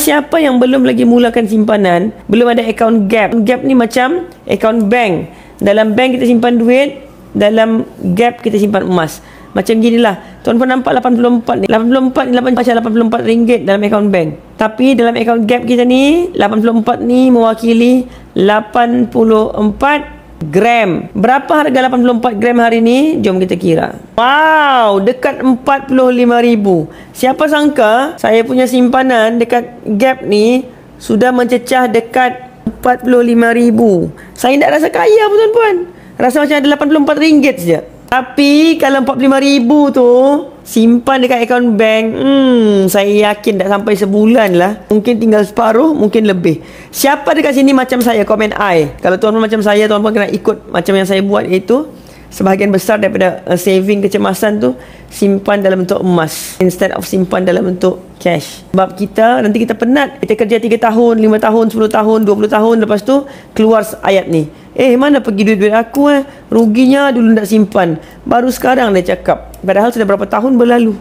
Siapa yang belum lagi mulakan simpanan, belum ada akaun Gap. Gap ni macam akaun bank. Dalam bank kita simpan duit, dalam Gap kita simpan emas. Macam ginilah. Tuan-puan nampak 84 ni. 84 ni macam 84 ringgit dalam akaun bank. Tapi dalam akaun Gap kita ni, 84 ni mewakili 84 gram. Berapa harga 84 gram hari ni? Jom kita kira. Wow, dekat 45,000. Siapa sangka saya punya simpanan dekat Gap ni sudah mencecah dekat 45,000. Saya tak rasa kaya pun tuan-puan. Rasa macam ada 84 ringgit saja. Tapi kalau 45,000 tu simpan dekat akaun bank, saya yakin tak sampai sebulan lah. Mungkin tinggal separuh, mungkin lebih. Siapa dekat sini macam saya? Komen I. Kalau tuan-tuan macam saya, tuan-tuan kena ikut macam yang saya buat, iaitu sebahagian besar daripada saving kecemasan tu simpan dalam bentuk emas instead of simpan dalam bentuk cash. Sebab nanti kita penat. Kita kerja 3 tahun, 5 tahun, 10 tahun, 20 tahun, lepas tu keluar ayat ni. Mana pergi duit-duit aku? Ruginya dulu tak simpan. Baru sekarang dia cakap. Padahal sudah berapa tahun berlalu.